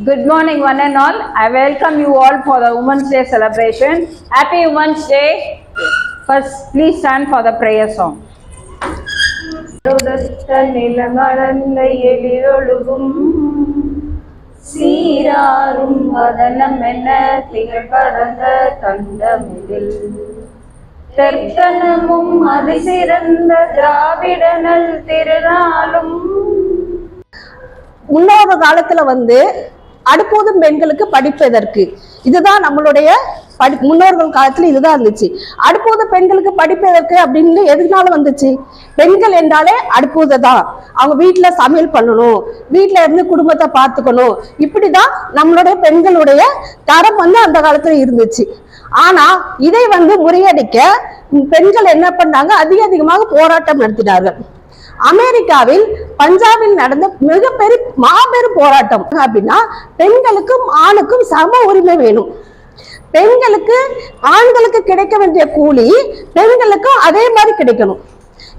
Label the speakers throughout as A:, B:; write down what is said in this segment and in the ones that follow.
A: Good morning, one and all. I welcome you all for the Women's Day celebration. Happy Women's Day. First, please stand for the prayer song. சீராரும் வதனம் என திகழ் பரந்த தண்டமிதில் தெற்கனமும் அதிசிறந்த திராவிடனல் திருநாளும்.
B: முன்னொரு காலத்துல அடுப்பூதும் பெண்களுக்கு படிப்பதற்கு இதுதான் நம்மளுடைய முன்னோர்கள் காலத்துல இதுதான் இருந்துச்சு. அடுப்பூத பெண்களுக்கு படிப்பதற்கு அப்படின்னு எதுனால வந்துச்சு? பெண்கள் என்றாலே அடுப்பூதான், அவங்க வீட்டுல சமையல் பண்ணணும், வீட்டுல இருந்து குடும்பத்தை பார்த்துக்கணும், இப்படிதான் நம்மளுடைய பெண்களுடைய தரம் அந்த காலத்துல இருந்துச்சு. ஆனா இதை முறியடிக்க பெண்கள் என்ன பண்ணாங்க? அதிகமாக போராட்டம் நடத்தினார்கள். அமெரிக்காவில் பஞ்சாபில் நடந்த மிகப்பெரிய மாபெரும் போராட்டம் அப்படின்னா, பெண்களுக்கும் ஆணுக்கும் சம உரிமை வேணும். பெண்களுக்கு ஆண்களுக்கு கிடைக்க வேண்டிய கூலி பெண்களுக்கும் அதே மாதிரி கிடைக்கணும்.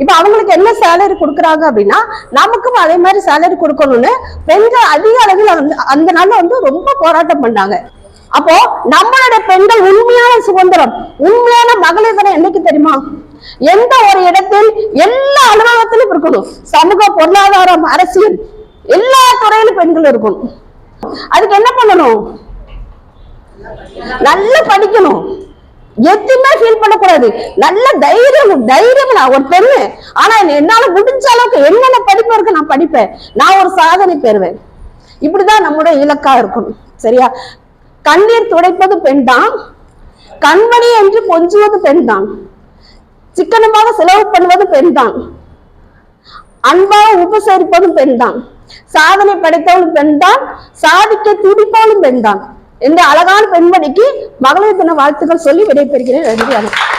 B: இப்ப அவங்களுக்கு என்ன சேலரி கொடுக்குறாங்க அப்படின்னா, நமக்கும் அதே மாதிரி சேலரி கொடுக்கணும்னு பெண்கள் அதிக அளவில் அந்த நாள்ல ரொம்ப போராட்டம் பண்ணாங்க. அப்போ நம்மளுடைய பெண்கள் உண்மையான சுதந்திரம், உண்மையான மகளிர் தினம் என்னைக்கு தெரியுமா? எந்த ஒரு இடத்தில் எல்லா அலுவலகத்திலும் இருக்கணும். சமூக, பொருளாதாரம், அரசியல் எல்லா துறையிலும் பெண்கள் இருக்கணும். அதுக்கு என்ன பண்ணணும்? நல்லா படிக்கணும், எதுவுமே ஃபீல் பண்ணக்கூடாது, நல்ல தைரியம் நான் ஒரு பெண்ணு, ஆனா என்னால முடிஞ்ச அளவுக்கு என்னென்ன படிப்பு இருக்கு நான் படிப்பேன், நான் ஒரு சாதனை பெறுவேன். இப்படிதான் நம்முடைய இலக்கா இருக்கணும். சரியா? கண்ணீர் துடைப்பது பெண் தான், கண்மணி என்று கொஞ்சுவது பெண் தான், சிக்கனமாக செலவு பண்ணுவது பெண் தான், அன்பாக உபசரிப்பதும் பெண் தான், சாதனை படைத்தவளும் பெண் தான், சாதிக்க துடிப்பவளும் பெண் தான். இந்த அழகான பெண்மணிக்கு மகளிர் தின வாழ்த்துக்கள் சொல்லி விடைபெறுகிறேன். நன்றி, வணக்கம்.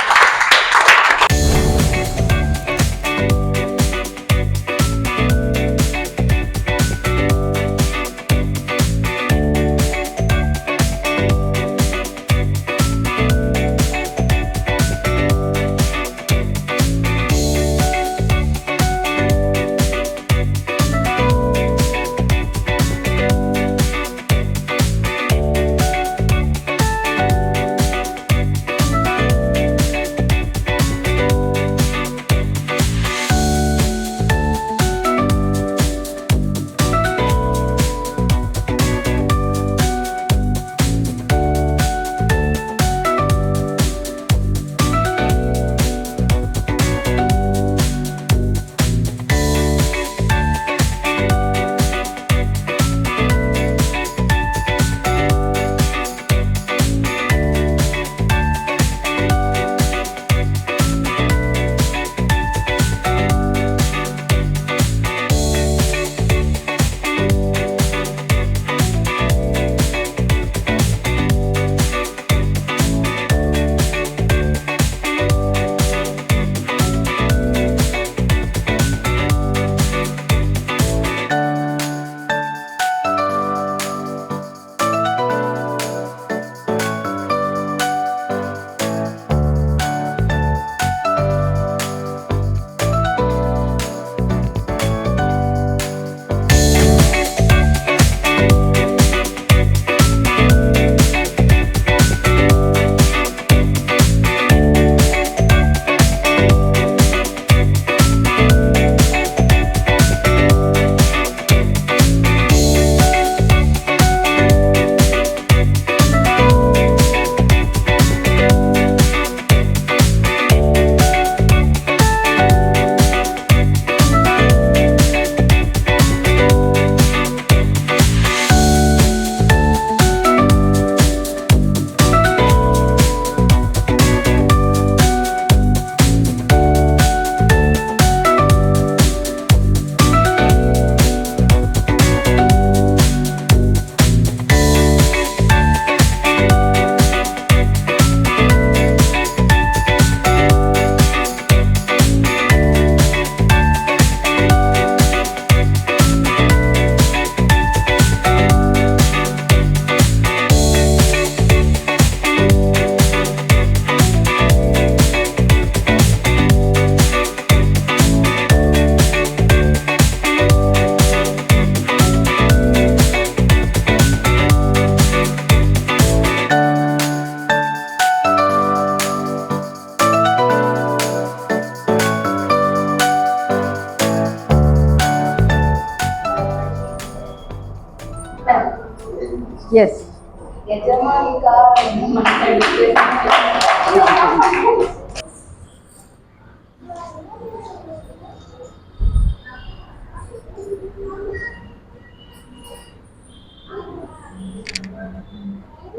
A: எஸ்.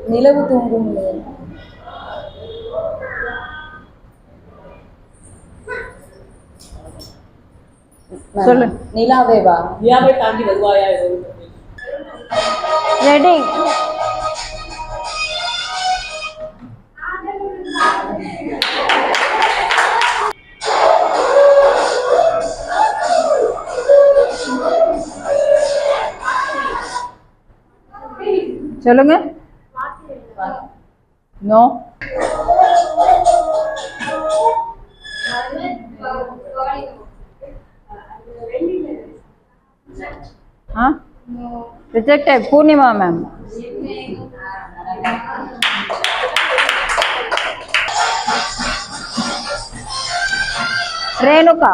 C: நிலவு தூங்கும்
A: சொல்லு.
C: நிலாவேவா?
D: நிலாவை தாண்டி வருவாயா?
A: ரெடி. சொல்லுங்க. No. Rejected. Purnima ma'am. Renuka.